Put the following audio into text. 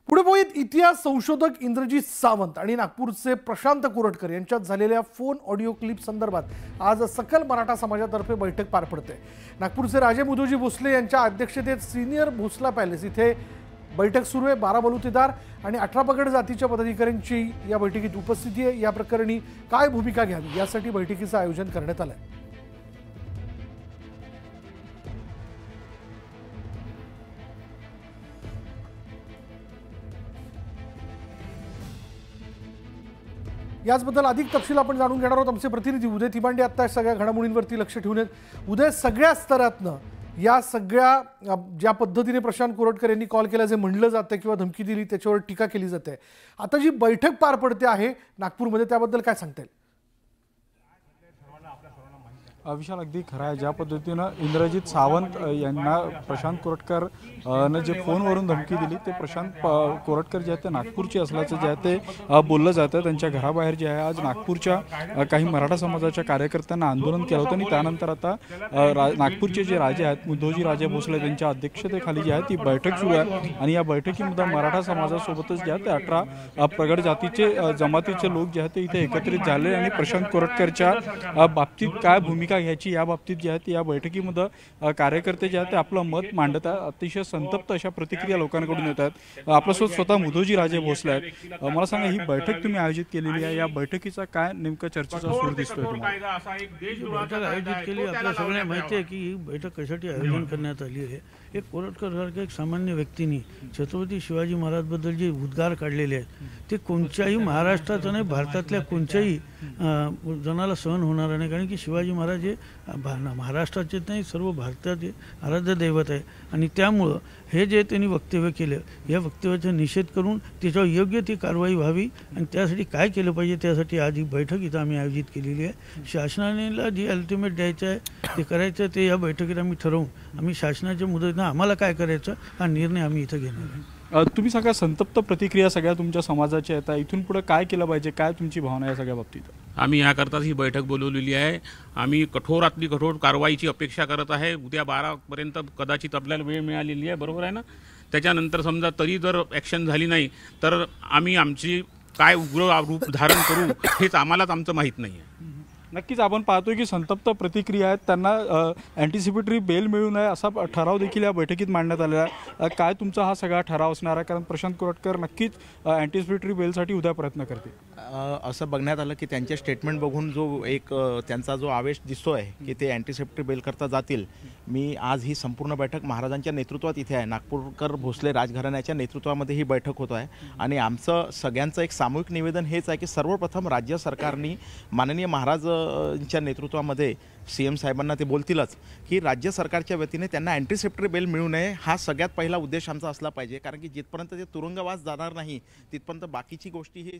पुढे बोईत इतिहास संशोधक इंद्रजीत सावंत आणि नागपूरचे प्रशांत कोरटकर यांच्यात झालेल्या फोन ऑडिओ क्लिप संदर्भात आज सकल मराठा समाजातर्फे बैठक पार पडते। नागपूरचे राजे मुधोजी भोसले यांच्या अध्यक्षतेत सीनियर भोसला पॅलेस इथे बैठक सुरू आहे। 12 बलुतेदार आणि 18 पगड जातीच्या पदाधिकाऱ्यांची या बैठकीत उपस्थिती आहे। या प्रकरणी काय भूमिका घ्यावी यासाठी बैठकीचं आयोजन करण्यात आलं आहे। याचबद्दल अधिक तपशील आपण जाणून घेणार आहोत। आमचे प्रतिनिधी उदय तिबांडे आता सगळ्या घडामोडींवरती लक्ष ठेवून आहेत। उदय, सगळ्या स्तरातनं या सगळ्या ज्या पद्धतीने प्रशांत कोरटकर यांनी कॉल केला, जे म्हणलं जातं किंवा धमकी दिली, त्याच्यावर टीका केली जाते। आता जी बैठक पार पडते आहे नागपूरमध्ये, त्याबद्दल काय सांगता येईल? विशाल, अगदी खरं आहे। ज्या पद्धतीनं इंद्रजीत सावंत यांना प्रशांत कोरटकर ने जे फोनवरून धमकी दिली, ते प्रशांत कोरटकर जे आहेत ते नागपूरचे असल्याचं जे आहे ते बोललं जातं। त्यांच्या घराबाहेर जे आहे आज नागपूरच्या काही मराठा समाजाच्या कार्यकर्त्यांना आंदोलन केलं होतं आणि त्यानंतर आता नागपूरचे जे राजे आहेत मुधोजी राजे भोसले त्यांच्या अध्यक्षतेखाली जी आहे ती बैठक सुरू आहे आणि या बैठकीमध्ये मराठा समाजासोबतच जे आहे ते 18 प्रगड जातीचे जमातीचे लोक जे आहेत ते इथे एकत्रित झाले आणि प्रशांत कोरटकरच्या बाबतीत काय भूमिका घ्यायची या बाबतीत जे आहे या बैठकीमध्ये कार्यकर्ते जे आहेत ते आपलं मत मांडत आहेत। अतिशय संतप्त अशा प्रतिक्रिया लोकांकडून येत आहेत। आपल्यासोबत स्वतः मुधोजी राजे भोसले आहेत। मला सांगा, ही बैठक तुम्ही आयोजित केलेली आहे, या बैठकीचा काय नेमकं चर्चेचा सूर दिसतोय तुम्हाला? बैठक आयोजित केली, आपल्या सगळ्यांना माहिती आहे की ही बैठक कशासाठी आयोजन करण्यात आली आहे। एक कोरटकर सारख्या एक सामान्य व्यक्तीने छत्रपती शिवाजी महाराजबद्दल जे उद्गार काढलेले आहेत ते कोणत्याही महाराष्ट्रात नाही, भारतातल्या कोणत्याही जनाला सहन होणार नाही। कारण की शिवाजी महाराज हे महाराष्ट्राचे नाही, सर्व भारताचे आराध्य दैवत आहे आणि त्यामुळं हे जे त्यांनी वक्तव्य केलं, या वक्तव्याचा निषेध करून त्याच्यावर योग्य ती कारवाई व्हावी आणि त्यासाठी काय केलं पाहिजे त्यासाठी आज ही बैठक इथं आम्ही आयोजित केलेली आहे। शासनाला जी अल्टिमेट द्यायचं आहे ते करायचं ते या बैठकीत आम्ही ठरवून आम्ही शासनाच्या मुदतीनं आम्हाला काय करायचं हा निर्णय आम्ही इथं घेणार आहे। तुम्ही सगळ्या संतप्त प्रतिक्रिया सगळ्या तुमच्या समाजाच्या आहेत, इथून पुढे काय केलं पाहिजे, काय तुमची भावना आहे सगळ्या बाबतीत? आम्ही याकरताच ही बैठक बोलवलेली आहे। आम्ही कठोरातली कठोर कारवाईची अपेक्षा करत आहे। उद्या 12 पर्यंत कदाचित आपल्याला वेळ मिळालेली आहे, बरोबर आहे ना? त्याच्यानंतर समजा तरी जर ॲक्शन झाली नाही तर आम्ही आमची काय उग्र रूप धारण करू हेच आम्हालाच आमचं माहीत नाही आहे। नक्कीच आपण पाहतोय की संतप्त प्रतिक्रिया आहेत। त्यांना अँटिसिपेटरी बेल मिळू नये असा ठराव देखील या बैठकीत मांडण्यात आलेला आहे। काय तुमचा हा सगळा ठराव असणार आहे? कारण प्रशांत कोरटकर नक्कीच अँटिसिपेटरी बेलसाठी उद्या प्रयत्न करतील असं बघण्यात आलं की त्यांचे स्टेटमेंट बघून जो एक त्यांचा जो आवेश दिसतो आहे की ते अँटिसिपेटरी बेल करता जातील। मी आज ही संपूर्ण बैठक महाराजांच्या नेतृत्वात इथे आहे, नागपूरकर भोसले राजघराण्याच्या नेतृत्वामध्ये ही बैठक होत आहे आणि आमचं सगळ्यांचं एक सामूहिक निवेदन हेच आहे की सर्वप्रथम राज्य सरकारने माननीय महाराज च्या नेतृत्वामध्ये सीएम साहेबांना ते बोलतीलच की राज्य सरकारच्या वतीने त्यांना अँटिसिपेटरी बेल मिळू नये हा सगळ्यात पहिला उद्देश आमचा असला पाहिजे। कारण की जिथपर्यंत ते तुरुंगवास जाणार नाही तिथपर्यंत बाकीची गोष्टी ही